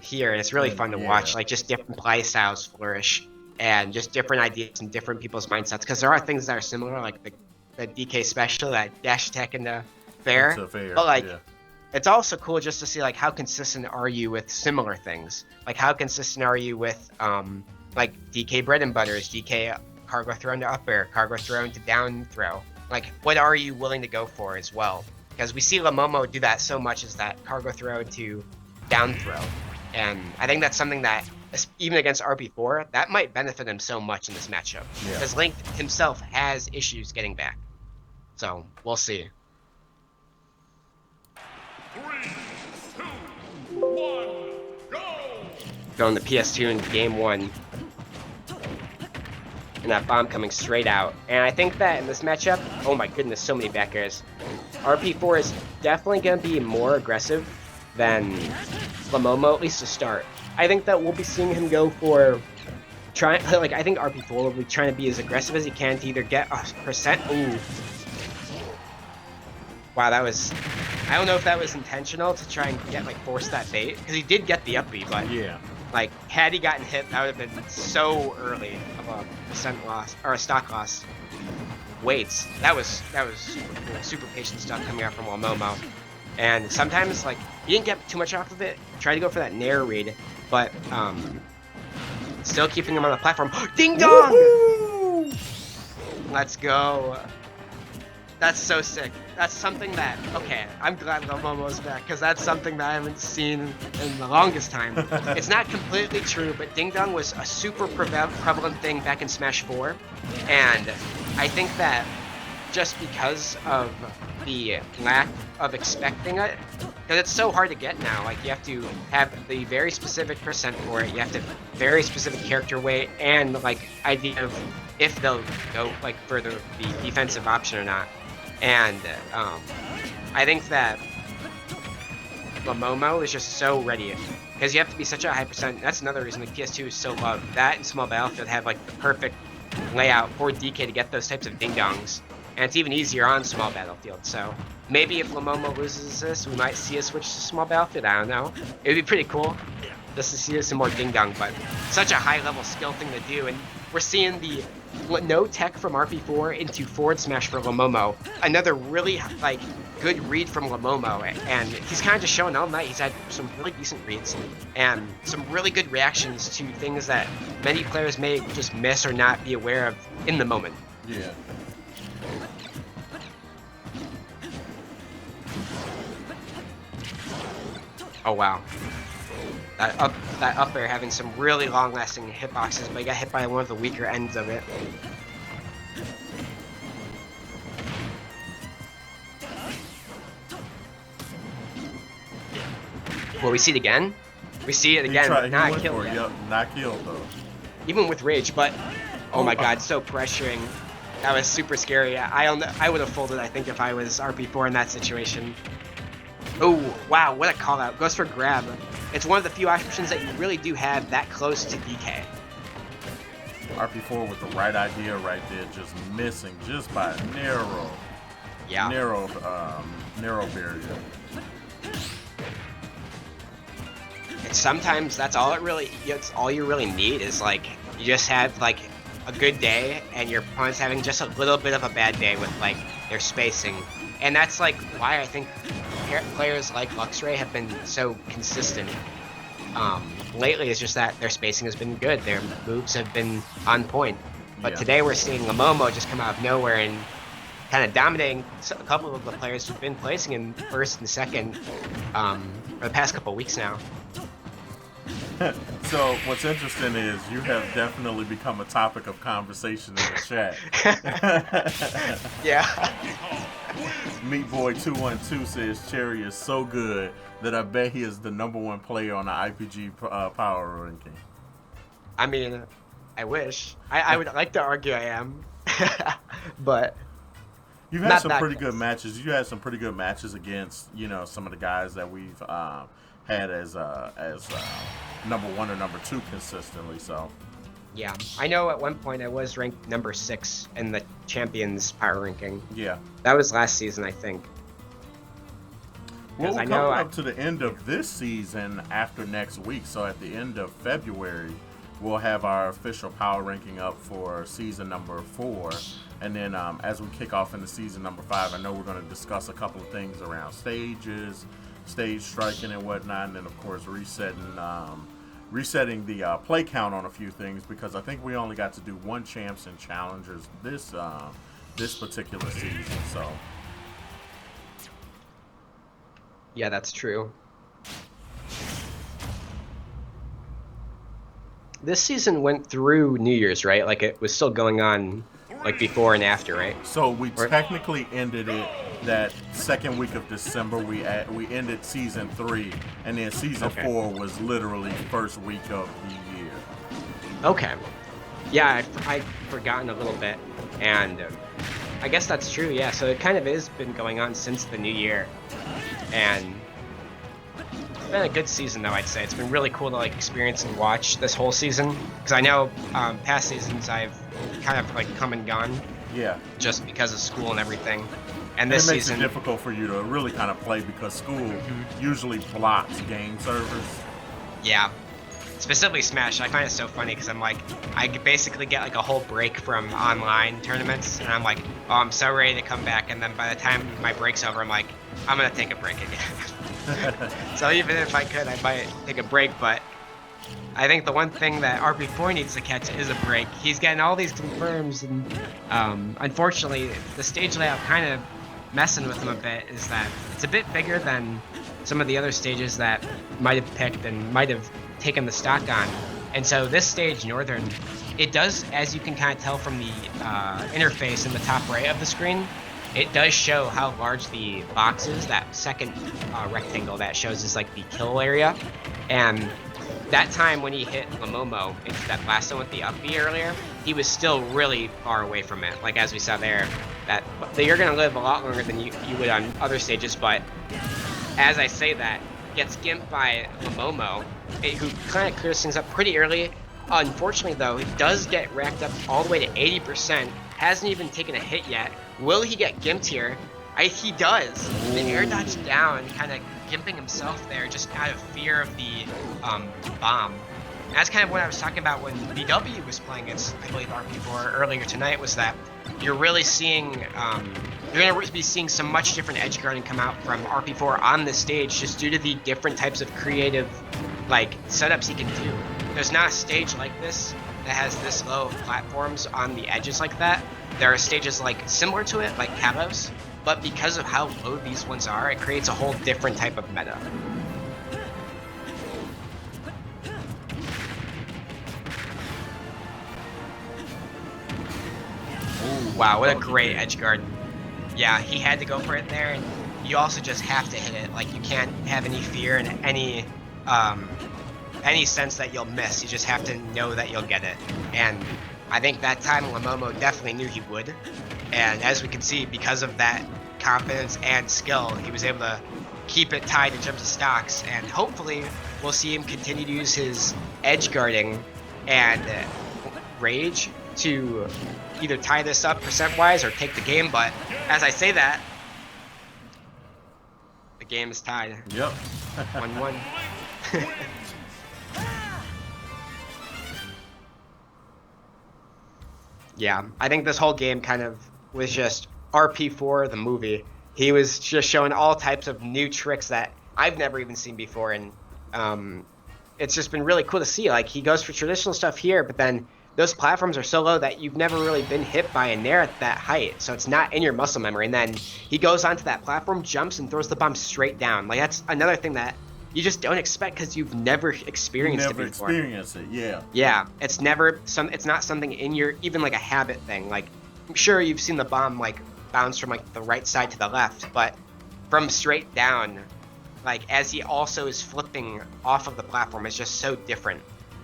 here, and it's really fun to Yeah. watch. Like just different play styles flourish, and just different ideas and different people's mindsets. Because there are things that are similar, like the DK special, that dash attack into fair. Into fair, But like, yeah. it's also cool just to see like how consistent are you with similar things. Like how consistent are you with like DK bread and butters, DK cargo throw into up air, cargo throw into down throw. Like what are you willing to go for as well? Because we see Llomomo do that so much, is that cargo throw to down throw. And I think that's something that, even against RP4, that might benefit him so much in this matchup. Yeah. Because Link himself has issues getting back. So, we'll see. 3, 2, 1, go! Going to PS2 in game 1. And that bomb coming straight out. And I think that in this matchup, oh my goodness, so many back airs. RP4 is definitely going to be more aggressive than Llomomo, at least to start. I think that we'll be seeing him go for I think RP4 will be trying to be as aggressive as he can to either get a percent. Ooh. Wow, that was, I don't know if that was intentional to try and get force that bait, because he did get the up B, but Yeah. like had he gotten hit, that would have been so early of a percent loss or a stock loss. Waits, that was super cool, super patient stuff coming out from Llomomo. And sometimes like he didn't get too much off of it, tried to go for that nair read, but still keeping him on the platform. Ding dong! Let's go. That's so sick. That's something that, okay, I'm glad Llomomo's back, because that's something that I haven't seen in the longest time. It's not completely true, but Ding Dong was a super prevalent thing back in Smash 4, and I think that just because of the lack of expecting it, because it's so hard to get now, like you have to have the very specific percent for it, you have to have very specific character weight, and like idea of if they'll go like further the defensive option or not. And I think that Llomomo is just so ready, because you have to be such a high percent. That's another reason the PS2 is so loved. That and Small Battlefield have like the perfect layout for DK to get those types of ding-dongs. And it's even easier on Small Battlefield, so maybe if Llomomo loses this, we might see a switch to Small Battlefield, I don't know. It would be pretty cool just to see some more ding-dong, but such a high-level skill thing to do, and we're seeing the no tech from RP4 into forward smash for Llomomo. Another really like good read from Llomomo, and he's kind of just showing all night. He's had some really decent reads and some really good reactions to things that many players may just miss or not be aware of in the moment. Yeah. Oh wow. That up air having some really long-lasting hitboxes, but he got hit by one of the weaker ends of it. Will we see it again? We see it again, not killed yet. Yep, not killed though. Even with rage, but oh my god, so pressuring. That was super scary. I would have folded, I think, if I was RP4 in that situation. Oh wow, what a call out. Goes for grab. It's one of the few options that you really do have that close to DK. RP4 with the right idea right there, just missing just by a narrow barrier. And sometimes that's all all you really need is like you just have like a good day and your opponent's having just a little bit of a bad day with like their spacing. And that's like why I think players like Luxray have been so consistent lately, is just that their spacing has been good, their moves have been on point. But today we're seeing Llomomo just come out of nowhere and kind of dominating a couple of the players who've been placing in first and second for the past couple of weeks now. So what's interesting is you have definitely become a topic of conversation in the chat. Yeah. Meatboy212 says Cherry is so good that I bet he is the #1 player on the IPG power ranking. I mean, I wish. I would like to argue I am, but you've had some pretty good matches. You had some pretty good matches against, you know, some of the guys that we've had as #1 or #2 consistently. So yeah, I know at one point I was ranked #6 in the Champions power ranking. Yeah, that was last season, I think. Well, Because we're I know coming up to the end of this season after next week. So at the end of February, we'll have our official power ranking up for season number 4. And then as we kick off into season number 5, I know we're going to discuss a couple of things around stages, stage striking and whatnot. And then, of course, resetting the play count on a few things, because I think we only got to do 1 champs and challengers this particular season. So yeah, that's true. This season went through New Year's, right? Like it was still going on, like before and after, right? So we technically ended it that second week of December. We ended season 3, and then season 4 was literally first week of the year. Okay. Yeah, I've forgotten a little bit, and I guess that's true. Yeah, so it kind of has been going on since the new year, and it's been a good season, though. I'd say it's been really cool to like experience and watch this whole season, because I know past seasons I've kind of like come and gone. Yeah. Just because of school and everything, and this it makes season it difficult for you to really kind of play, because school usually blocks game servers. Yeah. Specifically Smash, I find it so funny because I'm like, I basically get like a whole break from online tournaments, and I'm like, oh, I'm so ready to come back, and then by the time my break's over, I'm like, I'm gonna take a break again. So even if I could, I might take a break, but I think the one thing that RP4 needs to catch is a break. He's getting all these confirms, and unfortunately, the stage layout kind of messing with him a bit, is that it's a bit bigger than some of the other stages that might have picked and might have taken the stock on. And so this stage, Northern, it does, as you can kind of tell from the interface in the top right of the screen, it does show how large the box is. That second rectangle that shows is like the kill area. And that time when he hit Llomomo into that blast zone with the up B earlier, he was still really far away from it. Like as we saw there, that you're going to live a lot longer than you would on other stages. But as I say that, gets gimped by Llomomo, who kind of clears things up pretty early. Unfortunately, though, he does get racked up all the way to 80%. Hasn't even taken a hit yet. Will he get gimped here? He does. The air dodge down, kind of gimping himself there just out of fear of the bomb. And that's kind of what I was talking about when BW was playing against, I believe, RP4 earlier tonight, was that you're really seeing, you're going to be seeing some much different edge guarding come out from RP4 on this stage, just due to the different types of creative, like, setups he can do. There's not a stage like this that has this low of platforms on the edges like that. There are stages like similar to it, like Kalos, but because of how low these ones are, it creates a whole different type of meta. Ooh, wow, what a great edge guard. Yeah, he had to go for it there, and you also just have to hit it. Like, you can't have any fear and any sense that you'll miss. You just have to know that you'll get it. And I think that time Llomomo definitely knew he would. And as we can see, because of that confidence and skill, he was able to keep it tied in terms of stocks. And hopefully we'll see him continue to use his edge guarding and rage to either tie this up percent-wise or take the game. But as I say that, the game is tied. Yep. 1-1. Yeah, I think this whole game kind of was just RP4, the movie. He was just showing all types of new tricks that I've never even seen before, and it's just been really cool to see. Like, he goes for traditional stuff here, but then those platforms are so low that you've never really been hit by a nair at that height, so it's not in your muscle memory. And then he goes onto that platform, jumps, and throws the bomb straight down. Like, that's another thing that you just don't expect because you've never experienced it before. Never experienced it, yeah. Yeah, it's not something in your, even like a habit thing. Like, I'm sure you've seen the bomb like bounce from like the right side to the left, but from straight down, like as he also is flipping off of the platform, is just so different.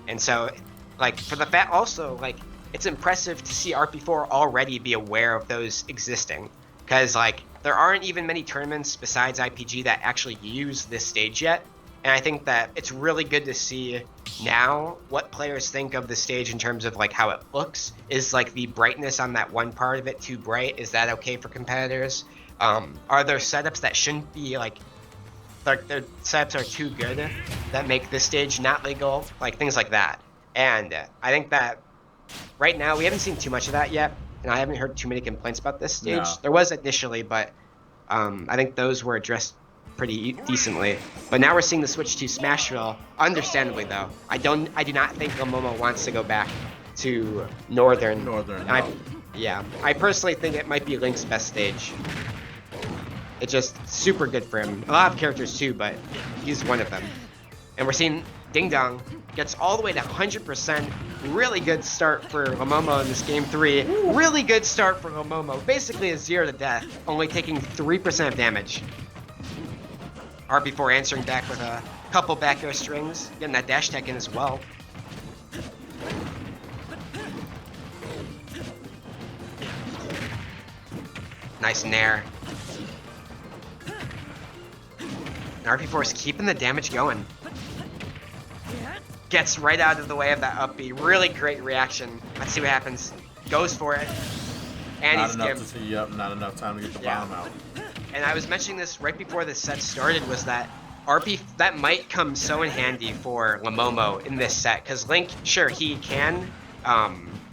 And so, like, for the fact also, like, it's impressive to see RP4 already be aware of those existing, because like there aren't even many tournaments besides IPG that actually use this stage yet. And I think that it's really good to see now what players think of the stage in terms of like how it looks. Is like the brightness on that one part of it too bright? Is that okay for competitors? Are there setups that shouldn't be like like their setups are too good that make this stage not legal, like things like that. And I think that right now we haven't seen too much of that yet, and I haven't heard too many complaints about this stage. No. There was initially, but I think those were addressed pretty decently. But now we're seeing the switch to Smashville. Understandably, though, I do not think Llomomo wants to go back to Northern. No. Yeah, I personally think it might be Link's best stage. It's just super good for him. A lot of characters too, but he's one of them. And we're seeing Ding Dong gets all the way to 100%. Really good start for Llomomo in this game 3. Really good start for Llomomo. Basically a 0 to death, only taking 3% of damage. RP4 answering back with a couple back air strings, getting that dash tech in as well. Nice nair. And RP4 is keeping the damage going. Gets right out of the way of that up B. Really great reaction. Let's see what happens. Goes for it. And Not he's enough given. to see up, not enough time to get the bomb out. And I was mentioning this right before the set started, was that that might come so in handy for Llomomo in this set, because Link, sure, he can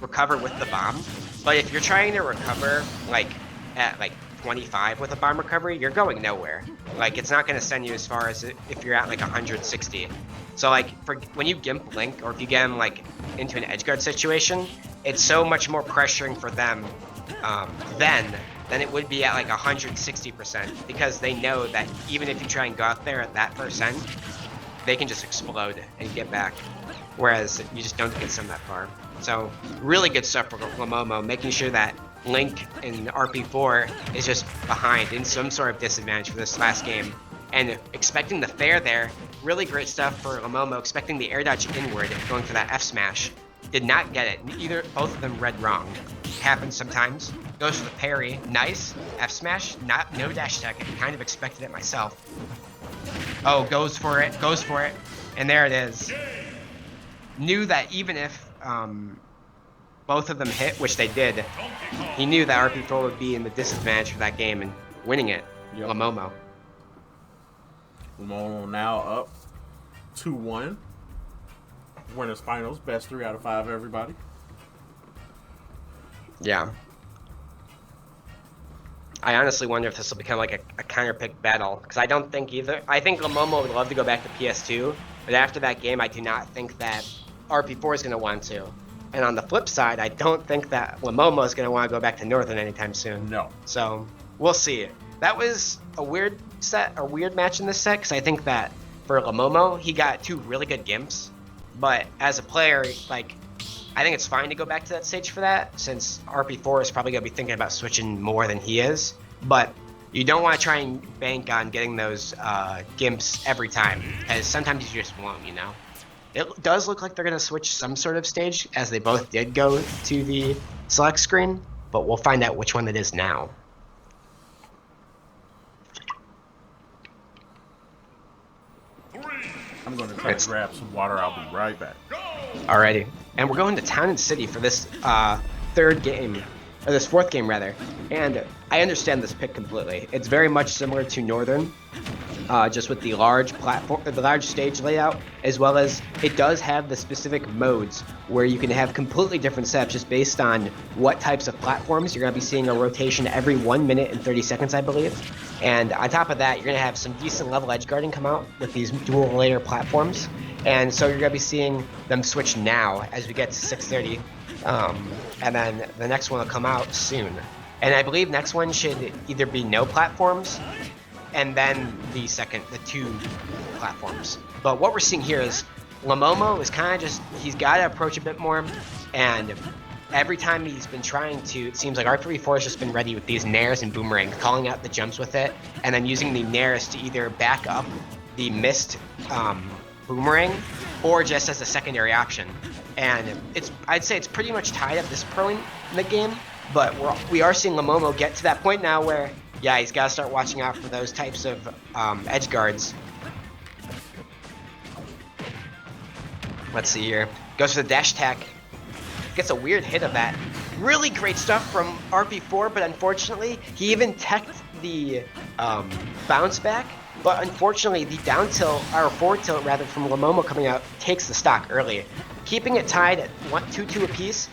recover with the bomb, but if you're trying to recover like at like 25 with a bomb recovery, you're going nowhere. Like, it's not going to send you as far as if you're at like 160. So like when you gimp Link, or if you get him like into an edgeguard situation, it's so much more pressuring for them than it would be at like 160%, because they know that even if you try and go out there at that percent, they can just explode and get back, whereas you just don't get some that far. So really good stuff for Llomomo, making sure that Link in RP4 is just behind in some sort of disadvantage for this last game, and expecting the fair there. Really great stuff for Llomomo, expecting the air dodge inward, going for that F smash. Did not get it. Both of them read wrong. Happens sometimes. Goes for the parry. Nice. F smash. No dash attack. I kind of expected it myself. Oh, goes for it. Goes for it. And there it is. Knew that even if both of them hit, which they did, he knew that RP4 would be in the disadvantage for that game and winning it. Yep. Llomomo. Llomomo now up 2-1. Winners finals, best 3 out of 5, everybody. Yeah. I honestly wonder if this will become like a counter-pick battle, because I don't think either. I think Llomomo would love to go back to PS2, but after that game, I do not think that RP4 is going to want to. And on the flip side, I don't think that Llomomo is going to want to go back to Northern anytime soon. No. So, we'll see. That was a weird match in this set, because I think that for Llomomo, he got 2 really good gimps. But as a player, like, I think it's fine to go back to that stage for that, since RP4 is probably going to be thinking about switching more than he is. But you don't want to try and bank on getting those gimps every time, as sometimes you just won't, you know? It does look like they're going to switch some sort of stage, as they both did go to the select screen, but we'll find out which one it is now. I'm going to try to grab some water. I'll be right back. Alrighty. And we're going to Town and City for this fourth game rather. And I understand this pick completely. It's very much similar to Northern, just with the large platform, the large stage layout, as well as it does have the specific modes where you can have completely different setups just based on what types of platforms. You're going to be seeing a rotation every 1 minute and 30 seconds, I believe. And on top of that, you're going to have some decent level edge guarding come out with these dual layer platforms. And so you're going to be seeing them switch now as we get to 6:30. And then the next one will come out soon. And I believe next one should either be no platforms, and then the 2 platforms. But what we're seeing here is Llomomo is kind of just, he's got to approach a bit more, and every time he's been trying to, it seems like RP4 has just been ready with these nairs and boomerangs, calling out the jumps with it, and then using the nairs to either back up the missed boomerang, or just as a secondary option. And I'd say it's pretty much tied at this point in the game, but we are seeing Llomomo get to that point now where, yeah, he's got to start watching out for those types of edge guards. Let's see here. Goes for the dash attack. Gets a weird hit of that. Really great stuff from RP4, but unfortunately, he even teched the bounce back but unfortunately the down tilt, or forward tilt rather, from Llomomo coming out takes the stock early. Keeping it tied at 2-2 apiece,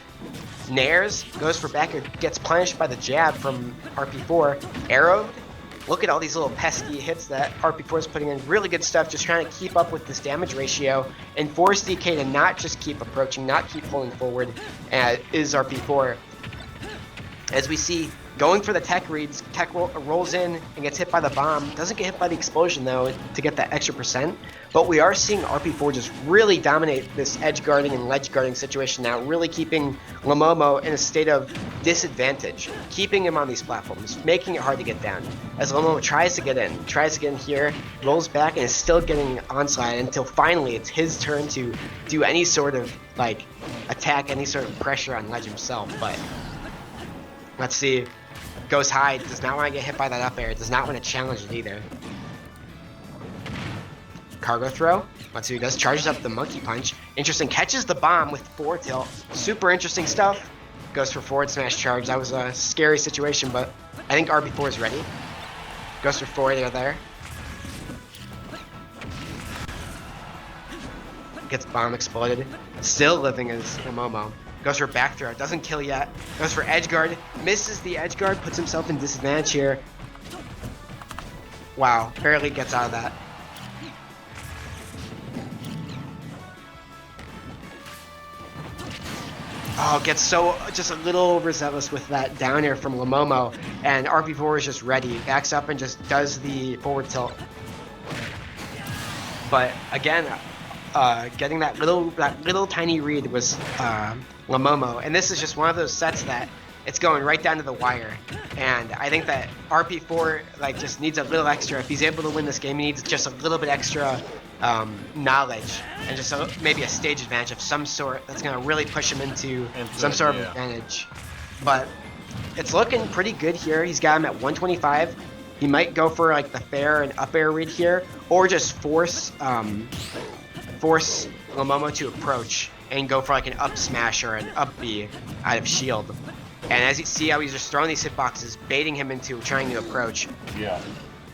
Nares goes for back, gets punished by the jab from RP4, arrowed. Look at all these little pesky hits that RP4 is putting in. Really good stuff, just trying to keep up with this damage ratio and force DK to not just keep approaching, not keep pulling forward, is RP4. As we see, going for the tech reads, rolls in and gets hit by the bomb. Doesn't get hit by the explosion though to get that extra percent. But we are seeing RP4 just really dominate this edge guarding and ledge guarding situation now, really keeping Llomomo in a state of disadvantage, keeping him on these platforms, making it hard to get down. As Llomomo tries to get in here, rolls back and is still getting onslaught until finally it's his turn to do any sort of like attack, any sort of pressure on ledge himself. But let's see. Goes high, does not want to get hit by that up air, does not want to challenge it either. Cargo throw, let's see what he does, charges up the monkey punch. Interesting, catches the bomb with forward tilt. Super interesting stuff. Goes for forward smash charge. That was a scary situation, but I think RP4 is ready. Goes for forward air there. Gets bomb exploded. Still living as Llomomo. Goes for back throw, doesn't kill yet. Goes for edge guard, misses the edge guard, puts himself in disadvantage here. Wow, barely gets out of that. Oh, gets so just a little overzealous with that down air from Llomomo, and RP4 is just ready. Backs up and just does the forward tilt. But again, getting that little tiny read was Llomomo, and this is just one of those sets that it's going right down to the wire. And I think that RP4 like just needs a little extra. If he's able to win this game, he needs just a little bit extra knowledge and just maybe a stage advantage of some sort that's going to really push him into some sort of advantage. But it's looking pretty good here. He's got him at 125. He might go for like the fair and up air read here, or just force Llomomo to approach and go for like an up smash or an up B out of shield. And as you see how he's just throwing these hitboxes, baiting him into trying to approach. Yeah.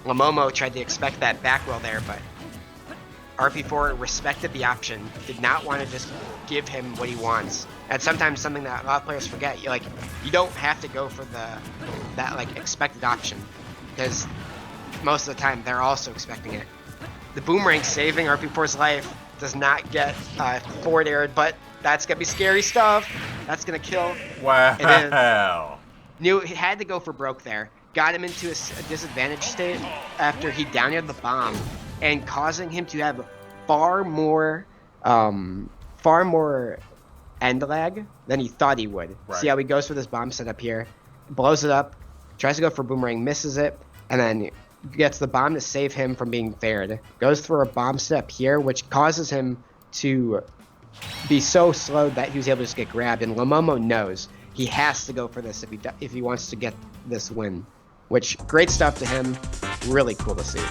Llomomo tried to expect that back roll there, but RP4 respected the option, did not want to just give him what he wants. That's sometimes something that a lot of players forget. You don't have to go for that like expected option, because most of the time they're also expecting it. The boomerang saving RP4's life, does not get forward aired, but that's gonna be scary stuff. That's gonna kill. Wow. Knew he had to go for broke there. Got him into a disadvantage state after he down aired the bomb, and causing him to have far more end lag than he thought he would. Right. See how he goes for this bomb setup here, blows it up, tries to go for boomerang, misses it, and then gets the bomb to save him from being faired. Goes for a bomb step here, which causes him to be so slowed that he was able to just get grabbed. And Llomomo knows he has to go for this if he wants to get this win. Which, great stuff to him. Really cool to see.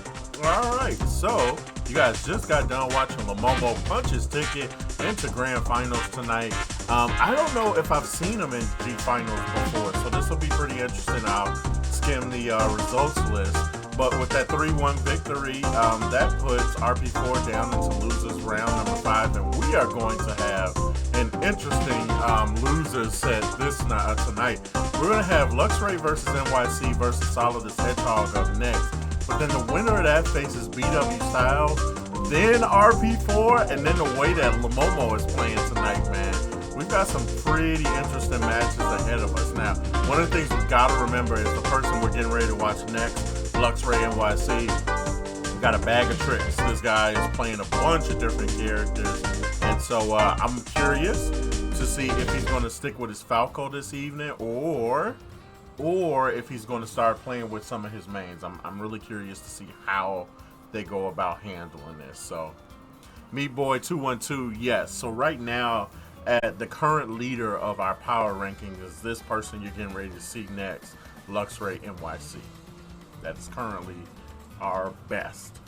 All right, so you guys just got done watching Llomomo punch his ticket into Grand Finals tonight. I don't know if I've seen him in G Finals before, so this will be pretty interesting. I'll skim the results list. But with that 3-1 victory, that puts RP4 down into losers round number 5, and we are going to have an interesting losers set tonight. We're going to have Luxray versus NYC versus Solidus Hedgehog up next. But then the winner of that faces BW Style, then RP4, and then the way that Llomomo is playing tonight, man. We've got some pretty interesting matches ahead of us. Now, one of the things we've got to remember is the person we're getting ready to watch next, Luxray NYC, got a bag of tricks. This guy is playing a bunch of different characters. And so I'm curious to see if he's going to stick with his Falco this evening or if he's going to start playing with some of his mains. I'm really curious to see how they go about handling this. So, Meat Boy 212, yes. So right now, the current leader of our power ranking is this person you're getting ready to see next, Luxray NYC. That's currently our best